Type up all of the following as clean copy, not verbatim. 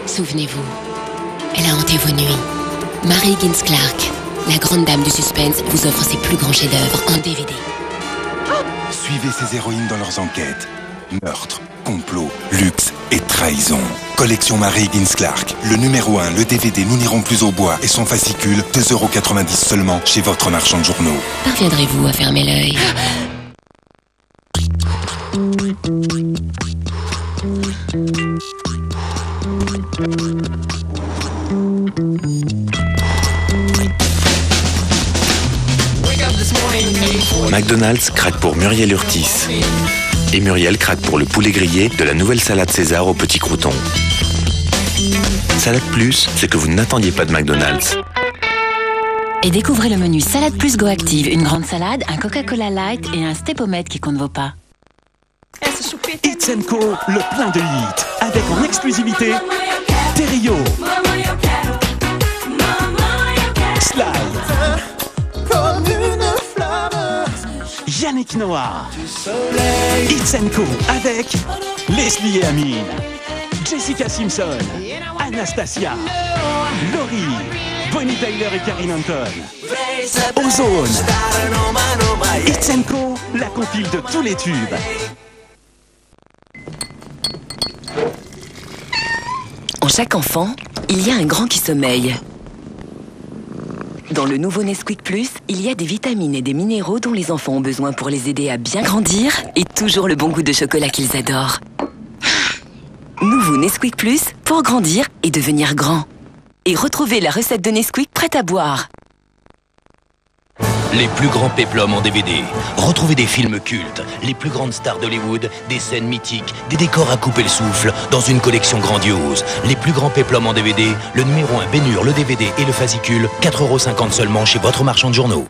Souvenez-vous, elle a hanté vos nuits. Mary Higgins Clark, la grande dame du suspense, vous offre ses plus grands chefs-d'œuvre en DVD. Suivez ces héroïnes dans leurs enquêtes. Meurtre, complot, luxe et trahison. Collection Mary Higgins Clark. Le numéro 1, le DVD Nous n'irons plus au bois et son fascicule, 2,90€ seulement chez votre marchand de journaux. Parviendrez-vous à fermer l'œil? McDonald's craque pour Muriel Urtis. Et Muriel craque pour le poulet grillé de la nouvelle salade César au petit crouton. Salade Plus, ce que vous n'attendiez pas de McDonald's. Et découvrez le menu Salade Plus Go Active, une grande salade, un Coca-Cola Light et un Stepomètre qui compte vos pas. It's & Co, le plein de hits, avec en exclusivité Terrio, Slide, comme une flamme, Yannick Noah, It's & Co, avec Leslie et Amine, Jessica Simpson, Anastasia, Laurie, Bonnie Tyler et Karine Anton, Ozone, It's & Co, la compile de tous les tubes. En chaque enfant, il y a un grand qui sommeille. Dans le nouveau Nesquik Plus, il y a des vitamines et des minéraux dont les enfants ont besoin pour les aider à bien grandir et toujours le bon goût de chocolat qu'ils adorent. Nouveau Nesquik Plus pour grandir et devenir grand. Et retrouvez la recette de Nesquik prête à boire. Les plus grands péplums en DVD. Retrouvez des films cultes, les plus grandes stars d'Hollywood, des scènes mythiques, des décors à couper le souffle, dans une collection grandiose. Les plus grands péplums en DVD, le numéro 1 Bénure, le DVD et le fascicule, 4,50€ seulement chez votre marchand de journaux.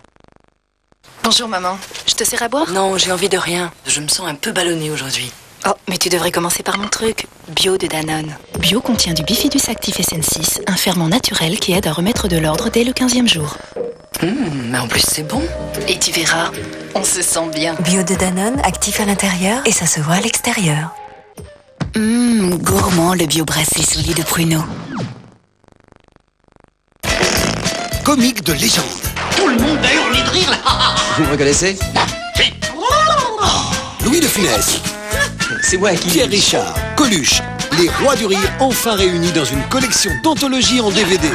Bonjour maman, je te sers à boire? Non, j'ai envie de rien. Je me sens un peu ballonnée aujourd'hui. Oh, mais tu devrais commencer par mon truc, Bio de Danone. Bio contient du Bifidus Actif SN6, un ferment naturel qui aide à remettre de l'ordre dès le 15e jour. Mais en plus c'est bon. Et tu verras, on se sent bien. Bio de Danone, actif à l'intérieur et ça se voit à l'extérieur. Gourmand le bio brassé sous lit de pruneau. Comique de légende. Tout le monde a hurlé de rire là. Vous me reconnaissez? Louis de Funès. C'est moi qui... Pierre Richard, Coluche, les rois du rire enfin réunis dans une collection d'anthologies en DVD.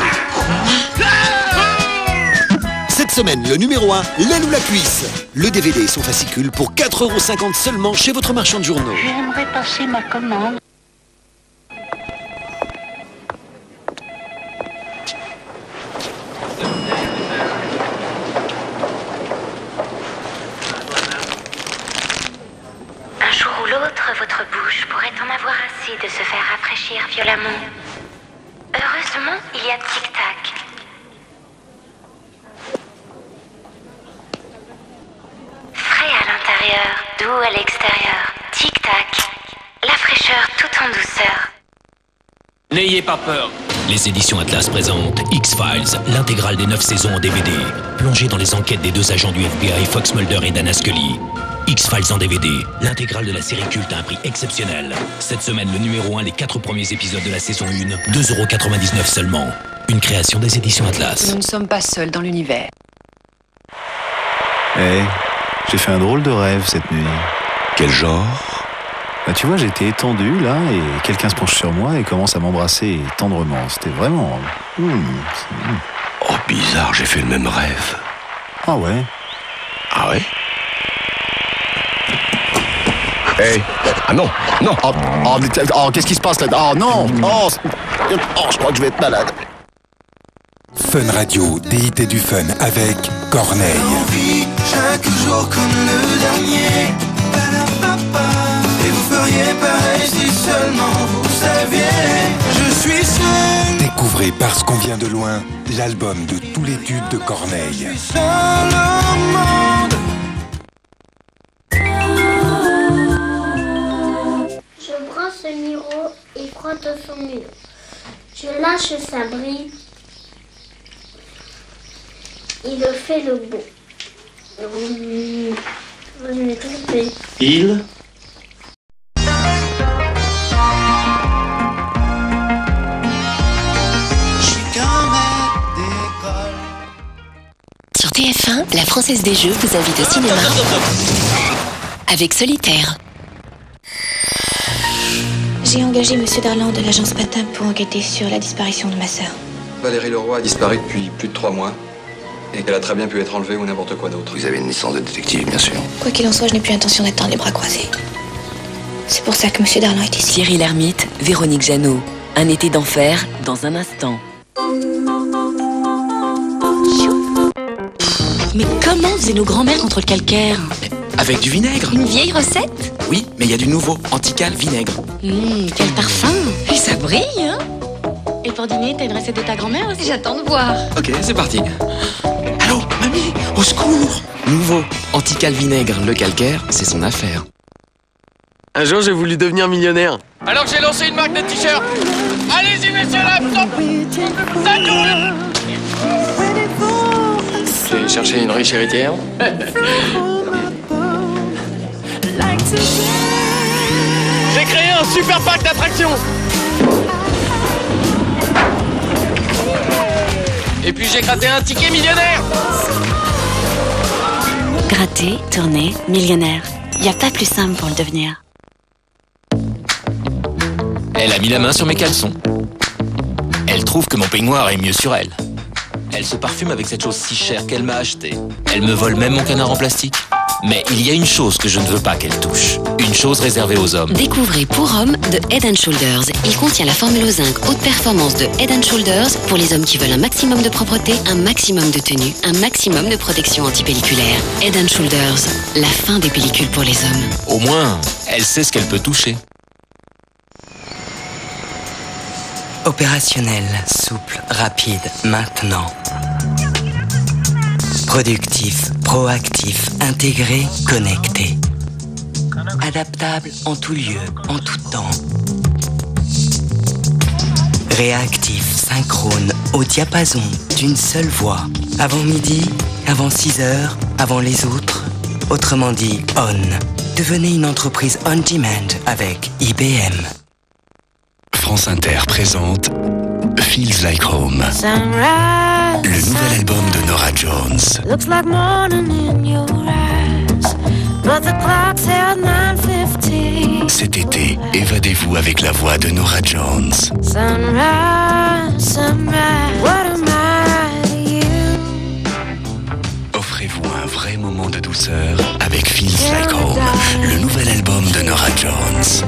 Cette semaine, le numéro 1, L'aile ou la cuisse. Le DVD et son fascicule pour 4,50€ seulement chez votre marchand de journaux. J'aimerais passer ma commande. Un jour ou l'autre, votre bouche pourrait en avoir assez de se faire rafraîchir violemment. Heureusement, il y a Tic-Tac. Frais à l'intérieur, doux à l'extérieur. Tic-Tac. La fraîcheur tout en douceur. N'ayez pas peur. Les éditions Atlas présentent X-Files, l'intégrale des 9 saisons en DVD. Plongez dans les enquêtes des 2 agents du FBI, Fox Mulder et Dana Scully. X-Files en DVD, l'intégrale de la série culte à un prix exceptionnel. Cette semaine, le numéro 1, les 4 premiers épisodes de la saison 1, 2,99€ seulement. Une création des éditions Atlas. Nous ne sommes pas seuls dans l'univers. J'ai fait un drôle de rêve cette nuit. Quel genre? Tu vois, j'étais étendu là et quelqu'un se penche sur moi et commence à m'embrasser tendrement. C'était vraiment... Oh, bizarre, j'ai fait le même rêve. Ah ouais? Ah ouais? Ah non, non. Qu'est-ce qui se passe là? Oh non. Je crois que je vais être malade. Fun Radio, DIT du fun avec Corneille. Chaque jour comme le dernier. Et vous feriez pareil si seulement vous saviez. Je suis seul. Découvrez Parce qu'on vient de loin, l'album de tous les tubes de Corneille. Je suis seul au monde. Je brosse le miro et frotte son mur. Je lâche sa bride. Il fait le beau. Je ne trouve respect. Il. Sur TF1, la Française des Jeux vous invite au cinéma avec Solitaire. J'ai engagé Monsieur Darlan de l'agence Patin pour enquêter sur la disparition de ma sœur. Valérie Leroy a disparu depuis plus de 3 mois et qu'elle a très bien pu être enlevée ou n'importe quoi d'autre. Vous avez une licence de détective, bien sûr. Quoi qu'il en soit, je n'ai plus l'intention d'attendre les bras croisés. C'est pour ça que Monsieur Darlan est ici. Thierry Lhermitte, Véronique Jeannot. Un été d'enfer dans un instant. Mais comment faisaient nos grands-mères contre le calcaire? Avec du vinaigre. Une vieille recette? Oui, mais il y a du nouveau, antical vinaigre. Quel parfum! Et ça brille, hein? Et pour dîner, t'as une recette de ta grand-mère aussi? J'attends de voir. Ok, c'est parti. Allô, mamie, au secours! Nouveau, antical vinaigre, le calcaire, c'est son affaire. Un jour, j'ai voulu devenir millionnaire. Alors j'ai lancé une marque de t-shirt. Allez-y, messieurs, là, ça tourne. J'ai cherché une riche héritière. J'ai créé un super pack d'attractions. Et puis j'ai gratté un ticket millionnaire. Gratter, tourner, millionnaire. Y a pas plus simple pour le devenir. Elle a mis la main sur mes caleçons. Elle trouve que mon peignoir est mieux sur elle. Elle se parfume avec cette chose si chère qu'elle m'a achetée. Elle me vole même mon canard en plastique. Mais il y a une chose que je ne veux pas qu'elle touche. Une chose réservée aux hommes. Découvrez Pour Hommes de Head & Shoulders. Il contient la formule au zinc haute performance de Head & Shoulders pour les hommes qui veulent un maximum de propreté, un maximum de tenue, un maximum de protection antipelliculaire. Head & Shoulders, la fin des pellicules pour les hommes. Au moins, elle sait ce qu'elle peut toucher. Opérationnel, souple, rapide, maintenant. Productif, proactif, intégré, connecté. Adaptable en tout lieu, en tout temps. Réactif, synchrone, au diapason d'une seule voix. Avant midi, avant 6 heures, avant les autres. Autrement dit, on. Devenez une entreprise on-demand avec IBM. France Inter présente Feels Like Home, le nouvel album de Norah Jones. Looks like morning in your eyes, but the clock's at 9:50. Cet été, évadez-vous avec la voix de Norah Jones. Sunrise, sunrise, what am I to you? Offrez-vous un vrai moment de douceur avec Feels Like Home, le nouvel album de Norah Jones.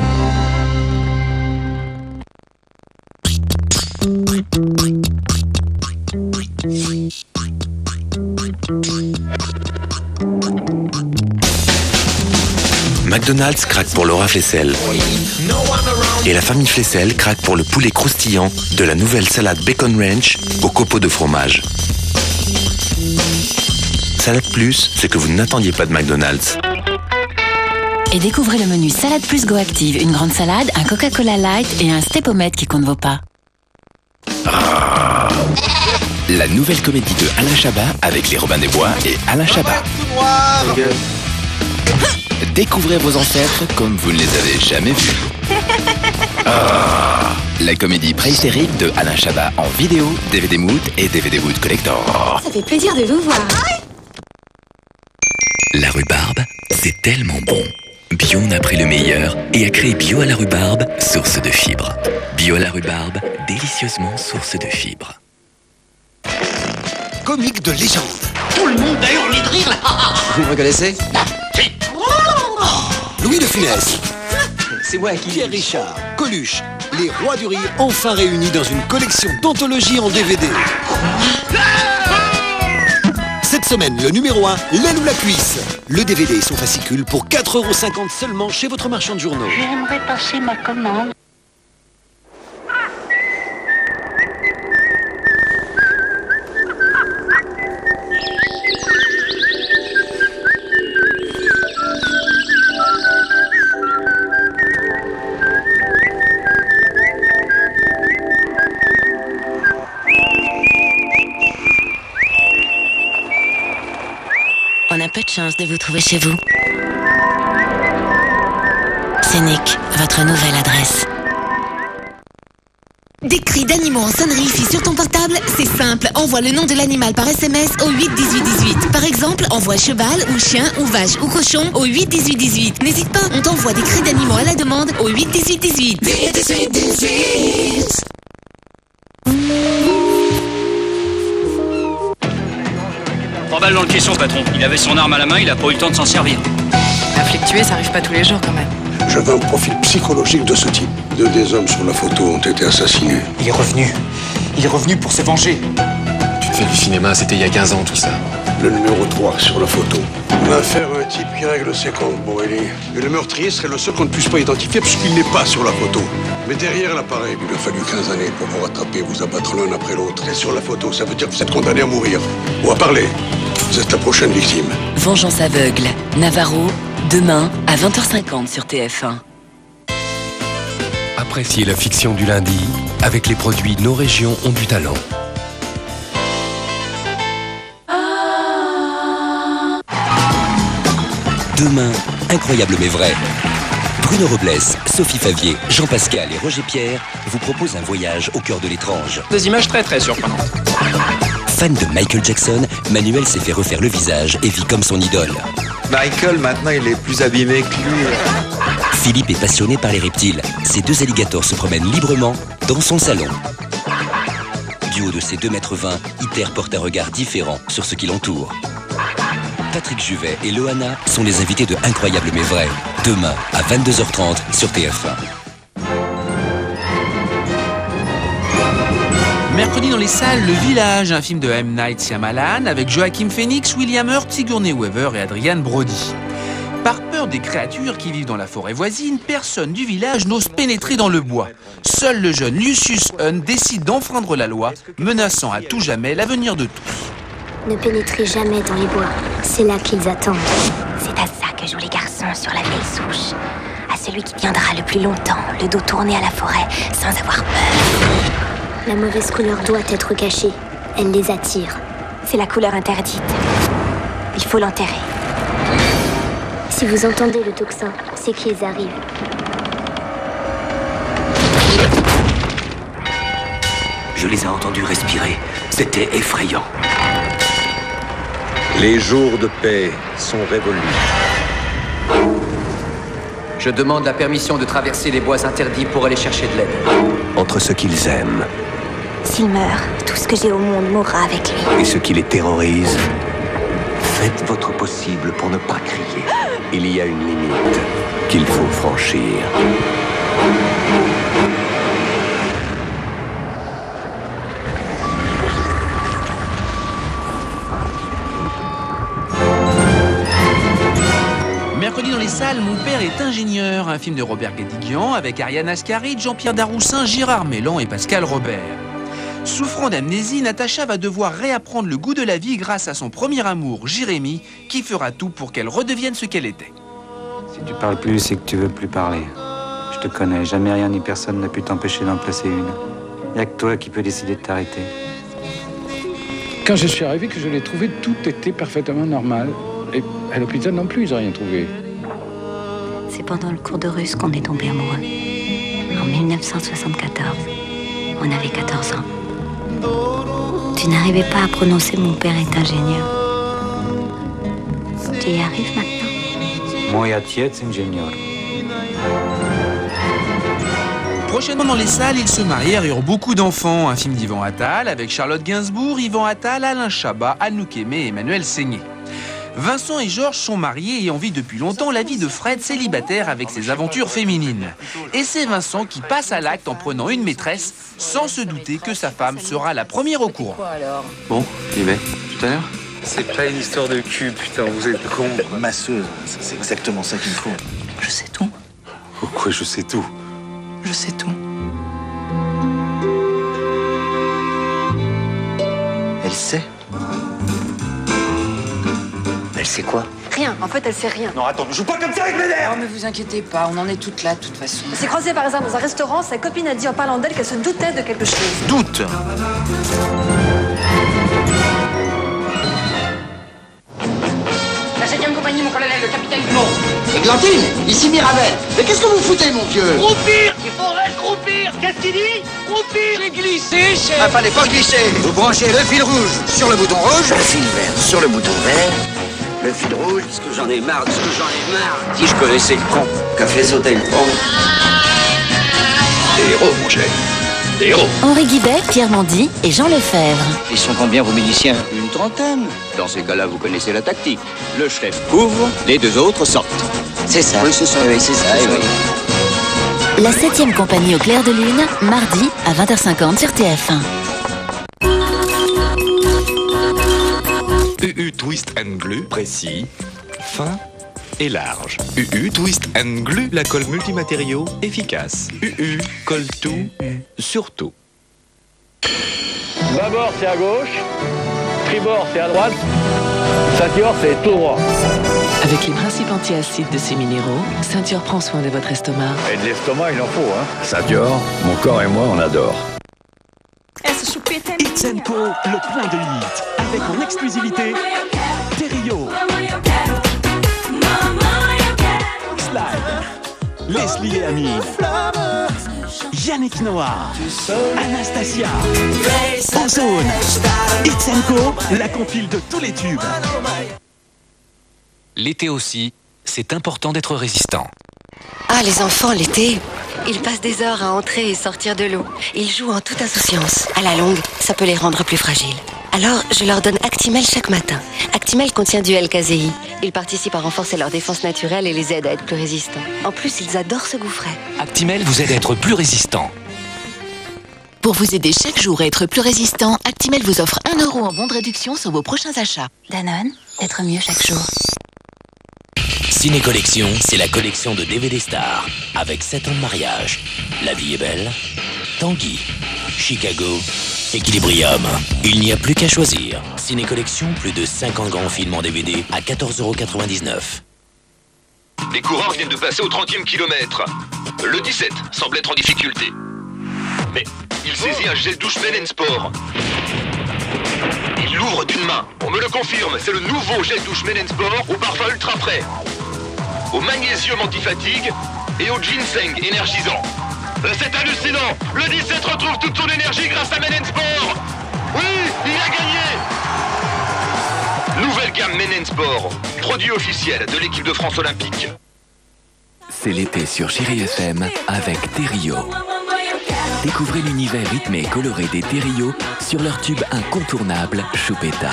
McDonald's craque pour Laura Flessel. Et la famille Flessel craque pour le poulet croustillant de la nouvelle salade Bacon Ranch au copeau de fromage. Salade Plus, ce que vous n'attendiez pas de McDonald's. Et découvrez le menu Salade Plus Go Active, une grande salade, un Coca-Cola Light et un Stepomètre qui compte vos pas. La nouvelle comédie de Alain Chabat avec les Robins des Bois et Alain Chabat. Découvrez vos ancêtres comme vous ne les avez jamais vus. La comédie préhystérique de Alain Chabat en vidéo, DVD Mood et DVD Mood Collector. Ça fait plaisir de vous voir. La rhubarbe, c'est tellement bon. Bio en a pris le meilleur et a créé Bio à la rhubarbe, source de fibres. Bio à la rhubarbe, délicieusement source de fibres. Comique de légende. Tout le monde a hurlé de rire là. Vous me reconnaissez? Louis de Funès. C'est moi qui... Pierre Richard, Coluche, les rois du rire enfin réunis dans une collection d'anthologies en DVD. Cette semaine, le numéro 1, L'aile ou la cuisse. Le DVD et son fascicule pour 4,50€ seulement chez votre marchand de journaux. J'aimerais passer ma commande. On a peu de chance de vous trouver chez vous. Scénic, votre nouvelle adresse. Des cris d'animaux en sonnerie sur ton portable, c'est simple. Envoie le nom de l'animal par SMS au 8 18 18. Par exemple, envoie cheval ou chien ou vache ou cochon au 8 18 18. N'hésite pas, on t'envoie des cris d'animaux à la demande au 8 18 18. 8 18 18. Trois balles dans le caisson, patron. Il avait son arme à la main, il a pas eu le temps de s'en servir. Un flic tué, ça arrive pas tous les jours quand même. J'avais un profil psychologique de ce type. 2 des hommes sur la photo ont été assassinés. Il est revenu. Il est revenu pour se venger. Tu te fais du cinéma, c'était il y a 15 ans tout ça. Le numéro 3 sur la photo. L'affaire un type qui règle ses comptes, Borelli. Et le meurtrier serait le seul qu'on ne puisse pas identifier puisqu'il n'est pas sur la photo. Mais derrière l'appareil, il a fallu 15 années pour vous rattraper, vous abattre l'un après l'autre. Et sur la photo, ça veut dire que vous êtes condamné à mourir. Ou à parler. Vous êtes la prochaine victime. Vengeance aveugle. Navarro, demain à 20h50 sur TF1. Appréciez la fiction du lundi avec les produits Nos Régions ont du talent. Demain, incroyable mais vrai. Bruno Robles, Sophie Favier, Jean-Pascal et Roger Pierre vous proposent un voyage au cœur de l'étrange. Des images très surprenantes. Fan de Michael Jackson, Manuel s'est fait refaire le visage et vit comme son idole. Michael, maintenant, il est plus abîmé que lui. Philippe est passionné par les reptiles. Ces 2 alligators se promènent librement dans son salon. Du haut de ses 2,20 m, Iter porte un regard différent sur ce qui l'entoure. Patrick Juvet et Loana sont les invités de Incroyable mais vrai. Demain à 22h30 sur TF1. Mercredi dans les salles, Le Village, un film de M. Night Shyamalan avec Joaquin Phoenix, William Hurt, Sigourney Weaver et Adrian Brody. Par peur des créatures qui vivent dans la forêt voisine, personne du village n'ose pénétrer dans le bois. Seul le jeune Lucius Hunn décide d'enfreindre la loi, menaçant à tout jamais l'avenir de tous. Ne pénétrez jamais dans les bois, c'est là qu'ils attendent. C'est à ça que jouent les garçons sur la vieille souche. À celui qui tiendra le plus longtemps, le dos tourné à la forêt, sans avoir peur. La mauvaise couleur doit être cachée. Elle les attire. C'est la couleur interdite. Il faut l'enterrer. Si vous entendez le tocsin, c'est qu'ils arrivent. Je les ai entendus respirer. C'était effrayant. Les jours de paix sont révolus. Je demande la permission de traverser les bois interdits pour aller chercher de l'aide. Entre ce qu'ils aiment S'il meurt, tout ce que j'ai au monde mourra avec lui. et ce qui les terrorise, faites votre possible pour ne pas crier. Il y a une limite qu'il faut franchir. Mercredi dans les salles, Mon père est ingénieur, un film de Robert Guédiguian avec Ariane Ascaride, Jean-Pierre Daroussin, Gérard Mélan et Pascal Robert. Souffrant d'amnésie, Natacha va devoir réapprendre le goût de la vie grâce à son premier amour, Jérémy, qui fera tout pour qu'elle redevienne ce qu'elle était. Si tu parles plus, c'est que tu veux plus parler. Je te connais, jamais rien ni personne n'a pu t'empêcher d'en placer une. Y a que toi qui peux décider de t'arrêter. Quand je suis arrivé, que je l'ai trouvé, tout était parfaitement normal. Et à l'hôpital non plus, ils n'ont rien trouvé. C'est pendant le cours de russe qu'on est tombé amoureux. En 1974. On avait 14 ans. Tu n'arrivais pas à prononcer mon père est ingénieur. Tu y arrives maintenant? Mon отец ingénieur. Prochainement dans les salles, ils se marièrent et eurent beaucoup d'enfants. Un film d'Yvan Attal avec Charlotte Gainsbourg, Yvan Attal, Alain Chabat, Anouk Aimé et Emmanuel Seigné. Vincent et Georges sont mariés et envient depuis longtemps la vie de Fred célibataire avec ses aventures féminines. Et c'est Vincent qui passe à l'acte en prenant une maîtresse sans se douter que sa femme sera la première au courant. Bon, j'y vais. Tout à l'heure? C'est pas une histoire de cul, putain, vous êtes con. Masseuse, c'est exactement ça qu'il faut. Je sais tout. Pourquoi je sais tout? Je sais tout. Elle sait. Elle sait quoi? Rien, en fait, elle sait rien. Non, attends, ne joue pas comme ça avec mes nerfs! Non, mais vous inquiétez pas, on en est toutes là, de toute façon. Elle s'est croisée par hasard dans un restaurant, sa copine a dit en parlant d'elle qu'elle se doutait de quelque chose. Doute! La 7e compagnie, mon colonel, le capitaine Dumont. Églantine, ici Mirabel. Mais qu'est-ce que vous foutez, mon vieux? Croupir! Il faudrait croupir! Qu'est-ce qu'il dit? Croupir! J'ai glissé, chef! Ah, fallait pas glisser. Vous branchez le fil rouge sur le bouton rouge, le fil vert sur le bouton vert, le fil rouge. Est-ce que j'en ai marre? Est-ce que j'en ai marre? Si je connaissais le con qu'a fait sauter le pont. Des héros, mon chef. Des héros. Henri Guibert, Pierre Mandy et Jean Lefebvre. Ils sont combien, vos miliciens? Une trentaine. Dans ces cas-là, vous connaissez la tactique. Le chef couvre, les deux autres sortent. C'est ça. Oui, c'est ça. Oui, c'est ça. Oui. La 7e compagnie au clair de lune, mardi à 20h50 sur TF1. UU Twist and Glue, précis, fin et large. UU Twist and Glue, la colle multimatériaux efficace. UU colle tout, sur tout. Bâbord, c'est à gauche. Tribord, c'est à droite. Ceinture, c'est tout droit. Avec les principes antiacides de ces minéraux, Ceinture prend soin de votre estomac. Et de l'estomac, il en faut, hein. Ceinture, mon corps et moi, on adore. It's & Co, le plein de hits, avec en exclusivité Terrio, Slide, Leslie et Amine, Yannick Noah, Anastasia, Ozone. It's & Co, la compile de tous les tubes. L'été aussi, c'est important d'être résistant. Ah, les enfants, l'été, ils passent des heures à entrer et sortir de l'eau. Ils jouent en toute insouciance. À la longue, ça peut les rendre plus fragiles. Alors, je leur donne Actimel chaque matin. Actimel contient du L-caséine. Il participe à renforcer leur défense naturelle et les aide à être plus résistants. En plus, ils adorent se gouffrer. Actimel vous aide à être plus résistant. Pour vous aider chaque jour à être plus résistant, Actimel vous offre 1 € en bon de réduction sur vos prochains achats. Danone, être mieux chaque jour. Ciné Collection, c'est la collection de DVD stars, avec 7 ans de mariage. La vie est belle, Tanguy, Chicago, Equilibrium. Il n'y a plus qu'à choisir. Ciné Collection, plus de 50 grands films en DVD à 14,99 €. Les coureurs viennent de passer au 30e kilomètre. Le 17 semble être en difficulté. Mais il saisit un gel douche Men & Sport. Il l'ouvre d'une main. On me le confirme, c'est le nouveau gel douche Men & Sport au parfum ultra frais, au magnésium anti-fatigue et au ginseng énergisant. C'est hallucinant. Le 17 retrouve toute son énergie grâce à Men & Sport. Oui, il a gagné. Nouvelle gamme Men & Sport, produit officiel de l'équipe de France olympique. C'est l'été sur Chérie FM avec Terrio. Découvrez l'univers rythmé et coloré des Terrio sur leur tube incontournable Choupetta.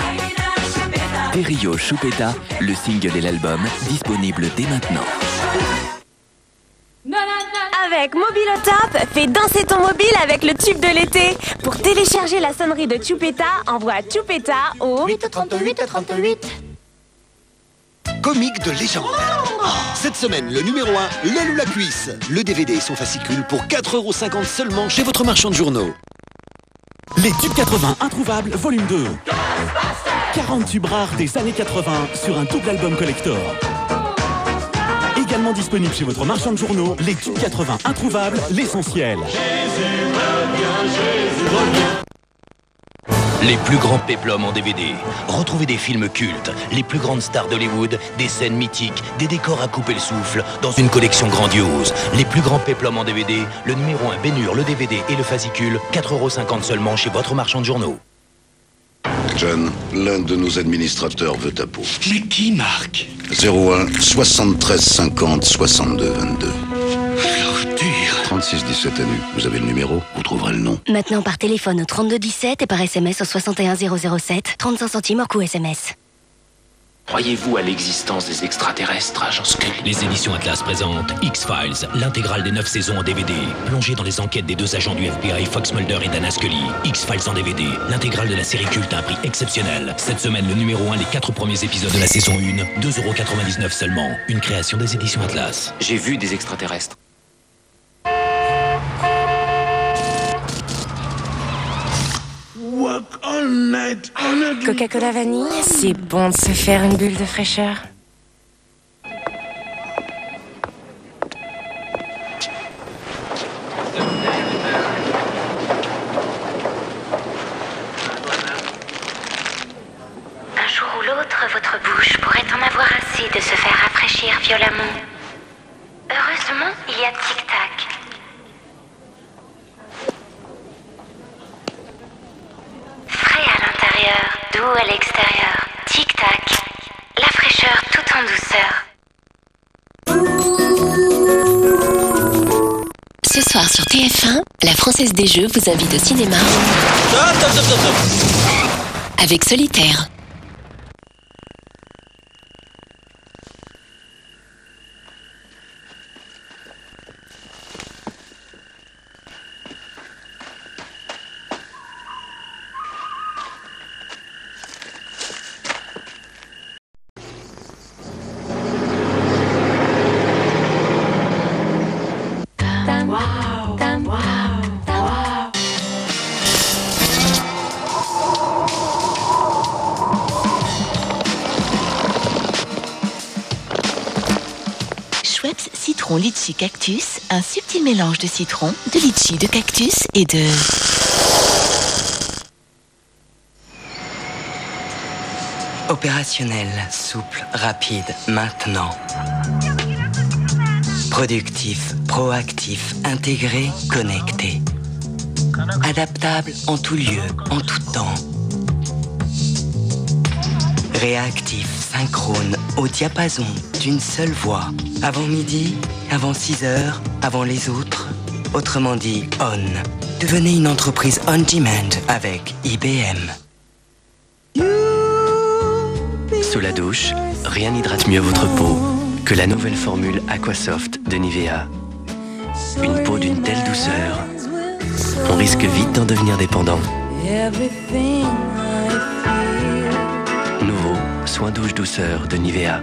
Terrio Choupetta, le single et l'album, disponible dès maintenant. Avec Mobile au Top, fais danser ton mobile avec le tube de l'été. Pour télécharger la sonnerie de Choupetta, envoie Choupetta au 838. Comique de légende. Cette semaine, le numéro 1, L'aile ou la cuisse. Le DVD et son fascicule pour 4,50 € seulement chez votre marchand de journaux. Les tubes 80 introuvables, volume 2. 40 tubes rares des années 80 sur un double album collector. Également disponible chez votre marchand de journaux, les tubes 80 introuvables, l'essentiel. Les plus grands péplums en DVD. Retrouvez des films cultes, les plus grandes stars d'Hollywood, des scènes mythiques, des décors à couper le souffle, dans une collection grandiose. Les plus grands péplums en DVD, le numéro 1 Bénur, le DVD et le fascicule, 4,50 € seulement chez votre marchand de journaux. John, l'un de nos administrateurs veut ta peau. Mais qui, Marc? 01 73 50 62 22. 36 17 à nu. Vous avez le numéro, vous trouverez le nom. Maintenant par téléphone au 32 17 et par SMS au 61 007, 35 centimes hors coût SMS. Croyez-vous à l'existence des extraterrestres, agent Scully? Les éditions Atlas présentent X-Files, l'intégrale des 9 saisons en DVD. Plongez dans les enquêtes des 2 agents du FBI, Fox Mulder et Dana Scully. X-Files en DVD, l'intégrale de la série culte à un prix exceptionnel. Cette semaine, le numéro 1, les 4 premiers épisodes de la saison 1, 2,99 € seulement. Une création des éditions Atlas. J'ai vu des extraterrestres. Coca-Cola vanille, c'est bon de se faire une bulle de fraîcheur. Un jour ou l'autre, votre bouche pourrait en avoir assez de se faire rafraîchir violemment. Heureusement, il y a Tic Tac. Frais à l'intérieur, doux à l'extérieur. Tic Tac. La fraîcheur tout en douceur. Ce soir sur TF1, la Française des Jeux vous invite au cinéma avec Solitaire. Schweppes citron litchi cactus, un subtil mélange de citron, de litchi, de cactus et de... Opérationnel, souple, rapide, maintenant. Productif, proactif, intégré, connecté. Adaptable en tout lieu, en tout temps. Réactif, synchrone, au diapason d'une seule voix. Avant midi, avant 6 heures, avant les autres. Autrement dit, on. Devenez une entreprise on-demand avec IBM. Sous la douche, rien n'hydrate mieux votre peau que la nouvelle formule Aquasoft de Nivea. Une peau d'une telle douceur, on risque vite d'en devenir dépendant. Nouveau, soin douche douceur de Nivea.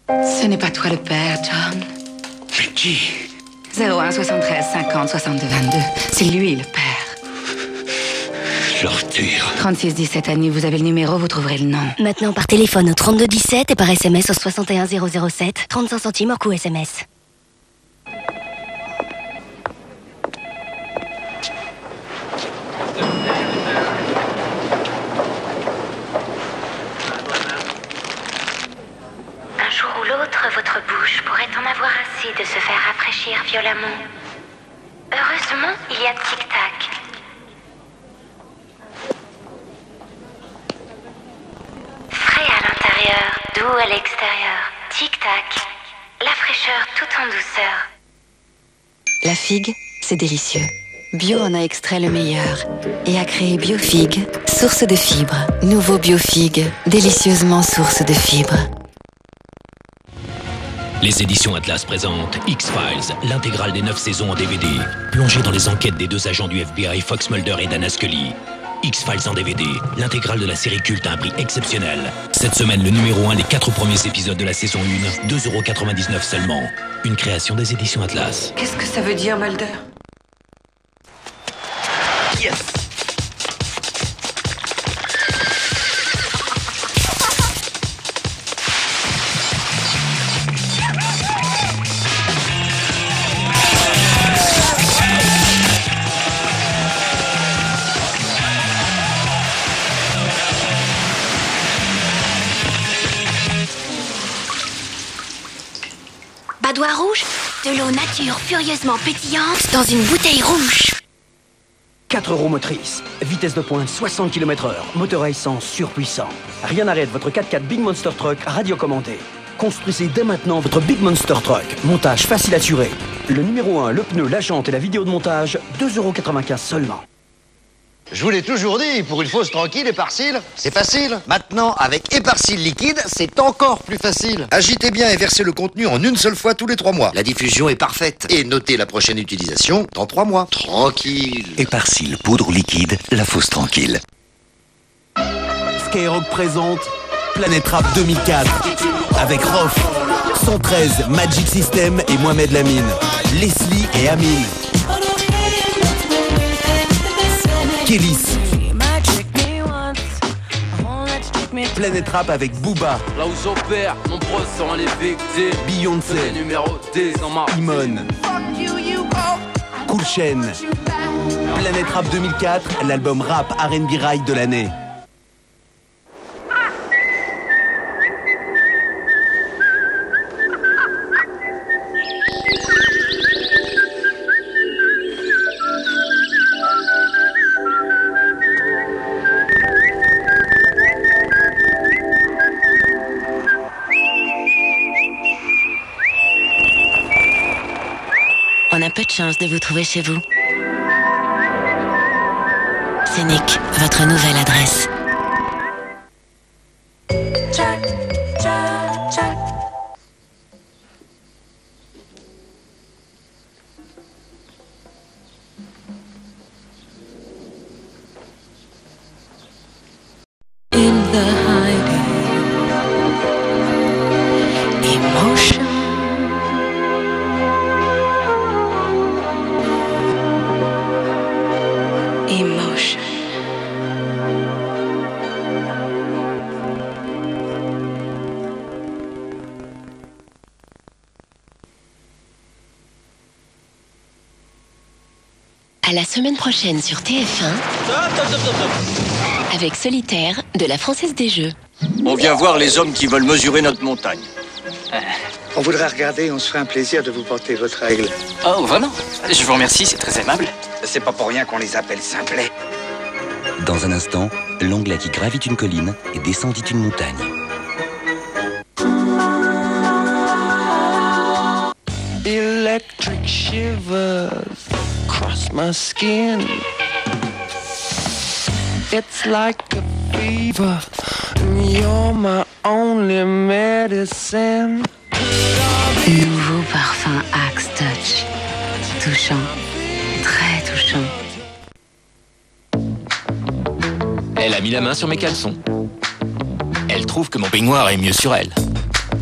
Ce n'est pas toi le père, John. Mais qui? 01 73 50 62 22. C'est lui le père. Je le retire. 36 17 Annie, vous avez le numéro, vous trouverez le nom. Maintenant par téléphone au 32 17 et par SMS au 61 007, 35 centimes hors coût SMS. Un jour ou l'autre, votre bouche pourrait en avoir assez de se faire rafraîchir violemment. Heureusement, il y a Tic Tac. Frais à l'intérieur, doux à l'extérieur. Tic Tac. La fraîcheur tout en douceur. La figue, c'est délicieux. Bio en a extrait le meilleur et a créé BioFigue, source de fibres. Nouveau BioFigue, délicieusement source de fibres. Les éditions Atlas présentent X-Files, l'intégrale des 9 saisons en DVD. Plongez dans les enquêtes des 2 agents du FBI, Fox Mulder et Dana Scully. X-Files en DVD, l'intégrale de la série culte à un prix exceptionnel. Cette semaine, le numéro 1 des 4 premiers épisodes de la saison 1, 2,99€ seulement. Une création des éditions Atlas. Qu'est-ce que ça veut dire, Mulder? Yes! Badois rouge, de l'eau nature furieusement pétillante dans une bouteille rouge. 4 roues motrices, vitesse de pointe 60 km/h, moteur à essence surpuissant. Rien n'arrête votre 4x4 Big Monster Truck radiocommandé. Construisez dès maintenant votre Big Monster Truck. Montage facile à assurer. Le numéro 1, le pneu, la jante et la vidéo de montage, 2,95€ seulement. Je vous l'ai toujours dit, pour une fosse tranquille, Éparcil, c'est facile. Maintenant, avec Éparcil liquide, c'est encore plus facile. Agitez bien et versez le contenu en une seule fois tous les 3 mois. La diffusion est parfaite. Et notez la prochaine utilisation dans 3 mois. Tranquille. Éparcil, poudre liquide, la fosse tranquille. Skyrock présente Planète Rap 2004 avec Rof, 113, Magic System et Mohamed Lamine, Leslie et Amine, Kélis. Planète Rap avec Booba, là où j'opère, nombreux sont les victimes. Beyoncé, Imon, Cool Chain. Planète Rap 2004, l'album rap R&B Ride de l'année. peu de chance de vous trouver chez vous. Scénic, votre nouvelle adresse. In the hiding, emotion. Emotion. À la semaine prochaine sur TF1. Avec Solitaire de la Française des Jeux. On vient voir les hommes qui veulent mesurer notre montagne. On voudrait regarder, on se ferait un plaisir de vous porter votre aigle. Oh, vraiment? Je vous remercie, c'est très aimable. C'est pas pour rien qu'on les appelle simplets. Dans un instant, l'anglais qui gravit une colline et descendit une montagne. Electric shivers cross my skin. It's like a fever. You're my only medicine. Nouveau parfum Axe Touch. Touchant. Très touchant. Elle a mis la main sur mes caleçons. Elle trouve que mon peignoir est mieux sur elle.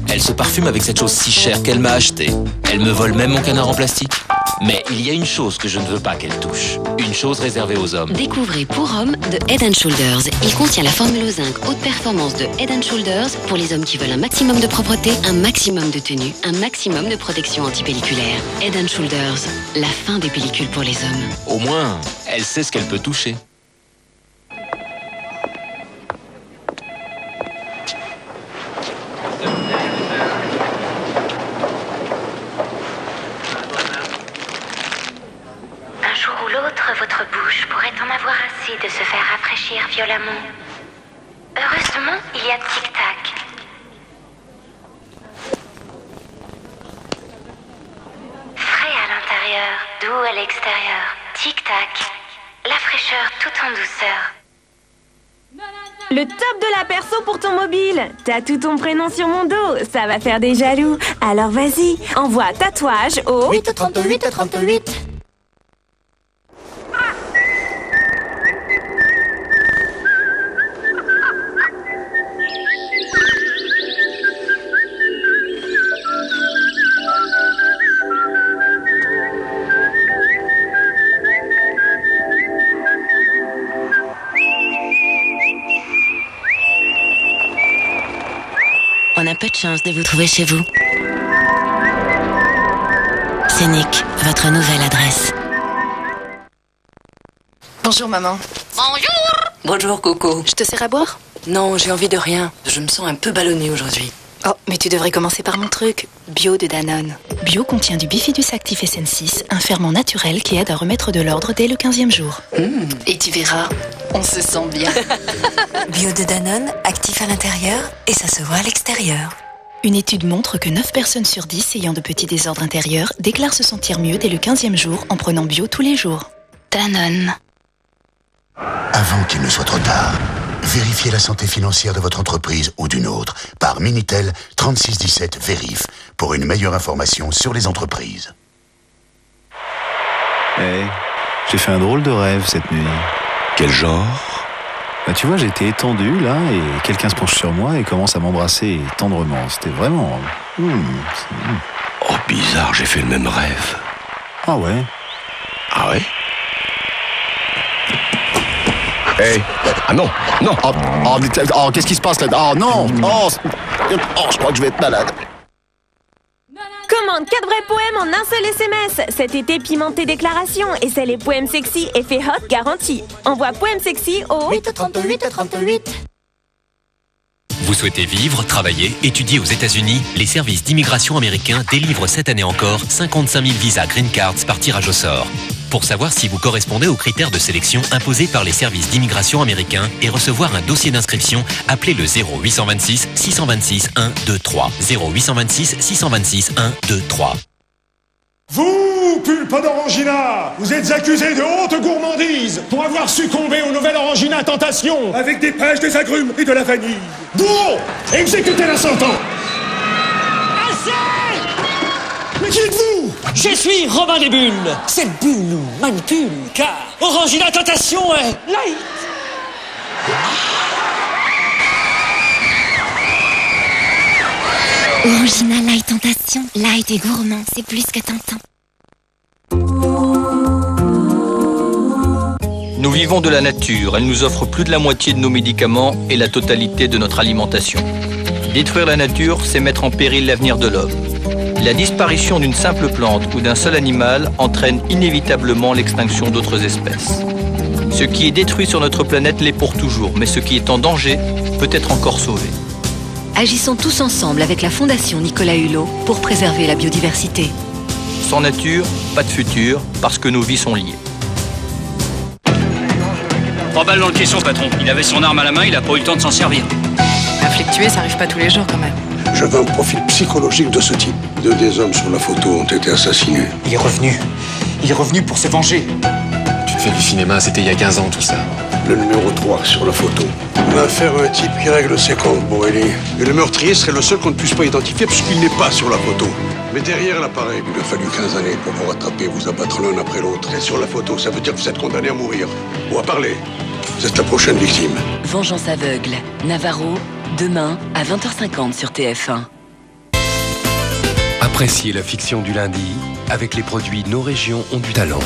Elle se parfume avec cette chose si chère qu'elle m'a achetée. Elle me vole même mon canard en plastique. Mais il y a une chose que je ne veux pas qu'elle touche. Une chose réservée aux hommes. Découvrez Pour Hommes de Head & Shoulders. Il contient la formule au zinc haute performance de Head & Shoulders pour les hommes qui veulent un maximum de propreté, un maximum de tenue, un maximum de protection antipelliculaire. Head & Shoulders, la fin des pellicules pour les hommes. Au moins, elle sait ce qu'elle peut toucher. Votre bouche pourrait en avoir assez de se faire rafraîchir violemment. Heureusement, il y a Tic-Tac. Frais à l'intérieur, doux à l'extérieur. Tic-Tac, la fraîcheur tout en douceur. Le top de la perso pour ton mobile. T'as tout ton prénom sur mon dos, ça va faire des jaloux. Alors vas-y, envoie tatouage au 838 38. On a peu de chance de vous trouver chez vous. Scénic, votre nouvelle adresse. Bonjour maman. Bonjour. Bonjour Coco. Je te sers à boire? Non, j'ai envie de rien. Je me sens un peu ballonnée aujourd'hui. Oh, mais tu devrais commencer par mon truc. Bio de Danone. Bio contient du Bifidus Actif SN6, un ferment naturel qui aide à remettre de l'ordre dès le 15e jour. Et tu verras, on se sent bien. Bio de Danone, actif à l'intérieur et ça se voit à l'extérieur. Une étude montre que 9 personnes sur 10 ayant de petits désordres intérieurs déclarent se sentir mieux dès le 15e jour en prenant bio tous les jours. Danone. Avant qu'il ne soit trop tard, vérifiez la santé financière de votre entreprise ou d'une autre par Minitel 3617 Vérif pour une meilleure information sur les entreprises. J'ai fait un drôle de rêve cette nuit. Quel genre? Tu vois, j'étais étendu là et quelqu'un se penche sur moi et commence à m'embrasser tendrement. C'était vraiment... Oh, bizarre, j'ai fait le même rêve. Ah ouais? Ah ouais? Ah non, non. Oh, qu'est-ce qui se passe là? Oh non. Je crois que je vais être malade. Commande 4 vrais poèmes en un seul SMS. Cet été, pimenté déclaration. Et c'est les poèmes sexy effet hot garantie. Envoie poèmes sexy au 838 38. Vous souhaitez vivre, travailler, étudier aux États-Unis? Les services d'immigration américains délivrent cette année encore 55 000 visas Green Cards par tirage au sort. Pour savoir si vous correspondez aux critères de sélection imposés par les services d'immigration américains et recevoir un dossier d'inscription, appelez le 0826 626 123. 0826 626 123. Vous, pulpe d'Orangina, vous êtes accusé de haute gourmandise pour avoir succombé aux nouvelles Orangina Tentation avec des pêches, des agrumes et de la vanille. Bourreau, exécutez la sentence. Assez! Mais qui êtes-vous? Je suis Robin des Bulles. Cette bulle nous manipule, car Orangina Tentation est light. Orangina Light Tentation, light et gourmand, c'est plus que tentant. Nous vivons de la nature, elle nous offre plus de la moitié de nos médicaments et la totalité de notre alimentation. Détruire la nature, c'est mettre en péril l'avenir de l'homme. La disparition d'une simple plante ou d'un seul animal entraîne inévitablement l'extinction d'autres espèces. Ce qui est détruit sur notre planète l'est pour toujours, mais ce qui est en danger peut être encore sauvé. Agissons tous ensemble avec la Fondation Nicolas Hulot pour préserver la biodiversité. Sans nature, pas de futur, parce que nos vies sont liées. 3 balles dans le caisson, patron. Il avait son arme à la main, il a pas eu le temps de s'en servir. Un flic tué, ça arrive pas tous les jours quand même. Je veux un profil psychologique de ce type. 2 des hommes sur la photo ont été assassinés. Il est revenu. Il est revenu pour se venger. Tu te fais du cinéma, c'était il y a 15 ans tout ça. Le numéro 3 sur la photo. On a affaire à un type qui règle ses comptes, Borelli. Et le meurtrier serait le seul qu'on ne puisse pas identifier puisqu'il n'est pas sur la photo. Mais derrière l'appareil, il a fallu 15 années pour vous rattraper, vous abattre l'un après l'autre. Et sur la photo, ça veut dire que vous êtes condamné à mourir. Ou à parler. Vous êtes la prochaine victime. Vengeance aveugle. Navarro, demain à 20h50 sur TF1. Appréciez la fiction du lundi avec les produits Nos Régions ont du talent.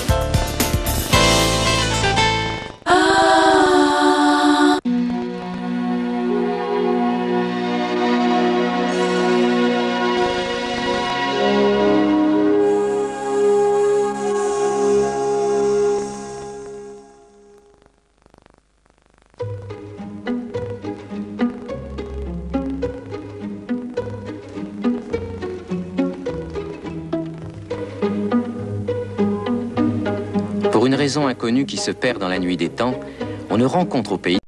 Pour une raison inconnue qui se perd dans la nuit des temps, on ne rencontre au pays